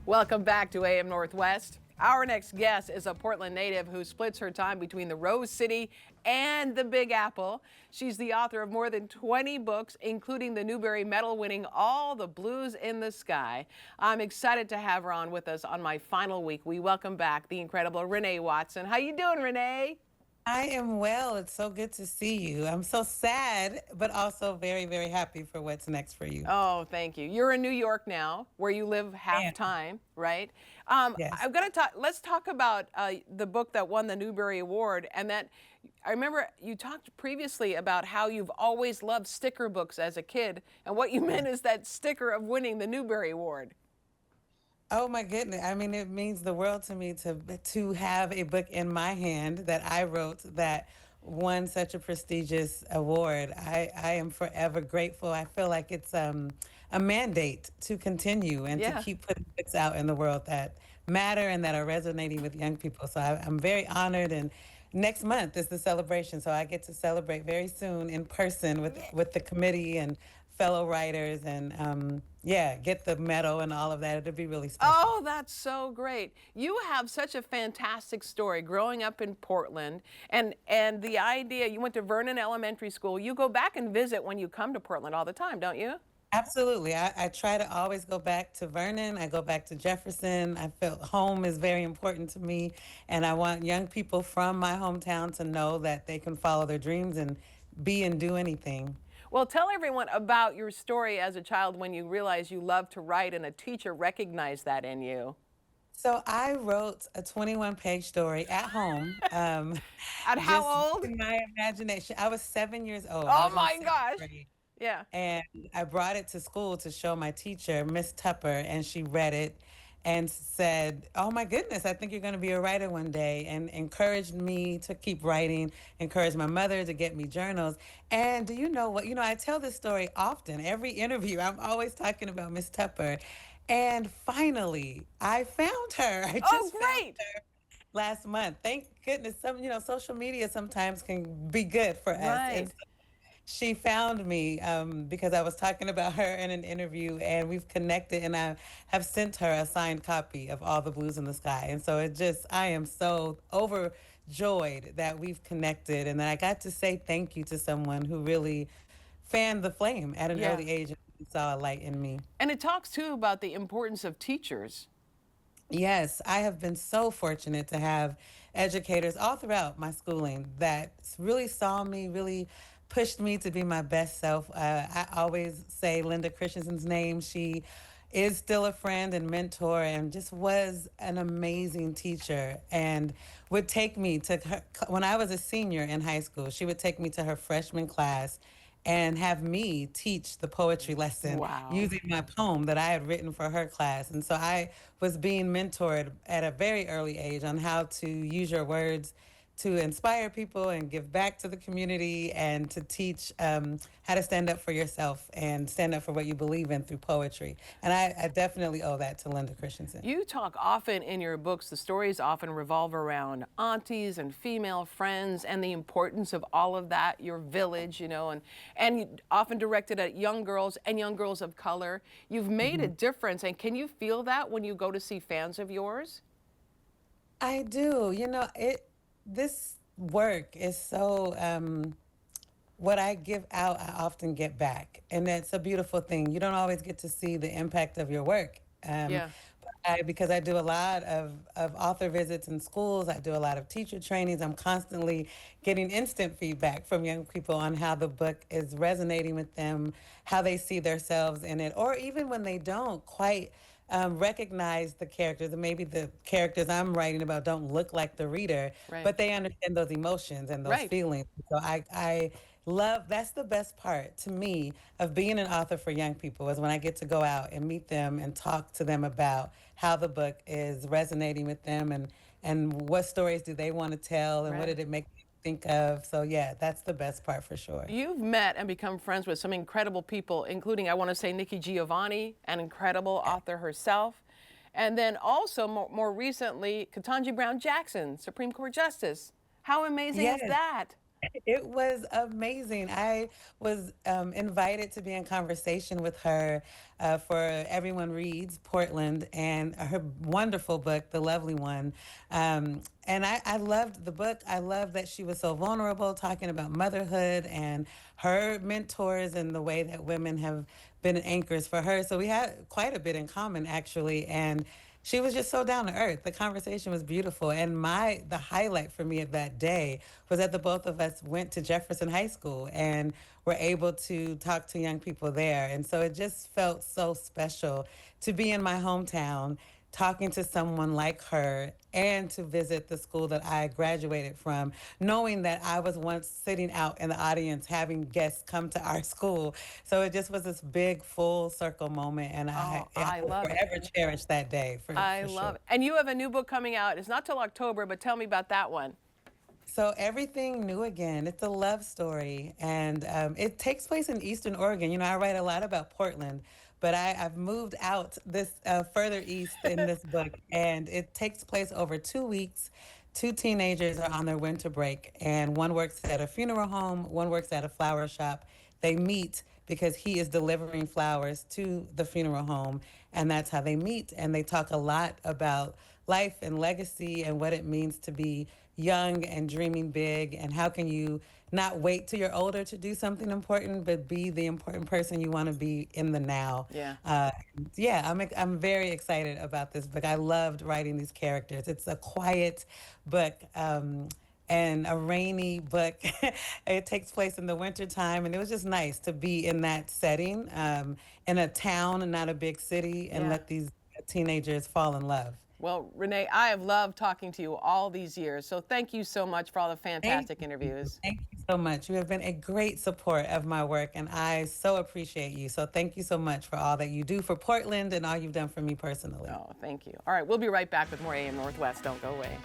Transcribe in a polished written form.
Welcome back to AM Northwest. Our next guest is a Portland native who splits her time between the Rose City and the Big Apple. She's the author of more than 20 books, including the Newbery Medal winning All the Blues in the Sky. I'm excited to have her on with us on my final week. We welcome back the incredible Renée Watson. How you doing, Renée? I am well. It's so good to see you. I'm so sad, but also very, very happy for what's next for you. Oh, thank you. You're in New York now, where you live half And time, right? yes. I'm going to talk. Let's talk about the book that won the Newbery Award, and that I remember you talked previously about how you've always loved sticker books as a kid, and what you meant is that sticker of winning the Newbery Award. Oh my goodness. I mean, it means the world to me to have a book in my hand that I wrote that won such a prestigious award. I am forever grateful. I feel like it's a mandate to continue and to Yeah. keep putting books out in the world that matter and that are resonating with young people. So I'm very honored, and next month is the celebration. So I get to celebrate very soon in person with the committee and fellow writers, and yeah, get the medal and all of that. It'll be really special. Oh, that's so great. You have such a fantastic story growing up in Portland, and the idea you went to Vernon Elementary School. You go back and visit when you come to Portland all the time, don't you? Absolutely. I try to always go back to Vernon. I go back to Jefferson. I feel home is very important to me. And I want young people from my hometown to know that they can follow their dreams and be and do anything. Well, tell everyone about your story as a child when you realized you loved to write and a teacher recognized that in you. So I wrote a 21-page story at home, At just how old? in my imagination. I was 7 years old. I Oh was in the my seventh gosh. grade. Yeah. And I brought it to school to show my teacher, Miss Tupper, and she read it and said, "Oh my goodness, I think you're going to be a writer one day," and encouraged me to keep writing, encouraged my mother to get me journals. And do you know what? I tell this story often, every interview. I'm always talking about Miss Tupper. And finally, I found her. I Oh, just found great. her last month. Thank goodness. Social media sometimes can be good for us. And Right. she found me because I was talking about her in an interview, and we've connected, and I have sent her a signed copy of All the Blues in the Sky. And so I am so overjoyed that we've connected and that I got to say thank you to someone who really fanned the flame at an Yeah. early age and saw a light in me. And it talks too about the importance of teachers. Yes, I have been so fortunate to have educators all throughout my schooling that really saw me, really pushed me to be my best self. I always say Linda Christensen's name. She is still a friend and mentor, and just was an amazing teacher, and would take me to her when I was a senior in high school. She would take me to her freshman class and have me teach the poetry lesson Wow. using my poem that I had written for her class. And so I was being mentored at a very early age on how to use your words to inspire people and give back to the community, and to teach how to stand up for yourself and stand up for what you believe in through poetry. And I definitely owe that to Linda Christensen. You talk often in your books, the stories often revolve around aunties and female friends and the importance of all of that, your village, and you often directed at young girls and young girls of color. You've made a difference, and can you feel that when you go to see fans of yours? I do. This work is so what I give out, I often get back. And that's a beautiful thing. You don't always get to see the impact of your work. Yeah. Because I do a lot of author visits in schools, I do a lot of teacher trainings. I'm constantly getting instant feedback from young people on how the book is resonating with them, how they see themselves in it, or even when they don't quite recognize the characters, and maybe the characters I'm writing about don't look like the reader, Right. but they understand those emotions and those Right. feelings. So I love, that's the best part to me of being an author for young people, is when I get to go out and meet them and talk to them about how the book is resonating with them, and what stories do they want to tell, and what Right. did it make them think of. So yeah, that's the best part for sure. You've met and become friends with some incredible people, including, I want to say, Nikki Giovanni, an incredible author herself. And then also, more recently, Ketanji Brown Jackson, Supreme Court Justice. How amazing is Yes. that? It was amazing. I was invited to be in conversation with her for Everyone Reads Portland and her wonderful book, The Lovely One. And I loved the book. I loved that she was so vulnerable, talking about motherhood and her mentors and the way that women have been anchors for her. So we had quite a bit in common, actually. And she was just so down to earth. The conversation was beautiful. And the highlight for me of that day was that the both of us went to Jefferson High School and were able to talk to young people there. And so it just felt so special to be in my hometown talking to someone like her and to visit the school that I graduated from, knowing that I was once sitting out in the audience having guests come to our school. So it just was this big full circle moment, and Oh, I I will love it. forever cherish that day I for love sure. it. And you have a new book coming out. It's not till October, but tell me about that one. So everything new again. It's a love story, and it takes place in Eastern Oregon. You know, I write a lot about Portland, but I've moved out this further east in this book, and it takes place over 2 weeks. Two teenagers are on their winter break, and one works at a funeral home, one works at a flower shop. They meet because he is delivering flowers to the funeral home, and that's how they meet. And they talk a lot about life and legacy and what it means to be young and dreaming big, and how can you not wait till you're older to do something important, but be the important person you want to be in the now. Yeah. Yeah, I'm very excited about this book. I loved writing these characters. It's a quiet book. And a rainy book. It takes place in the wintertime, and it was just nice to be in that setting, in a town and not a big city, and Yeah. let these teenagers fall in love. Well, Renee, I have loved talking to you all these years. So thank you so much for all the Thank fantastic you. interviews. Thank you so much. You have been a great support of my work, and I so appreciate you. So thank you so much for all that you do for Portland and all you've done for me personally. Oh, thank you. All right, we'll be right back with more AM Northwest. Don't go away.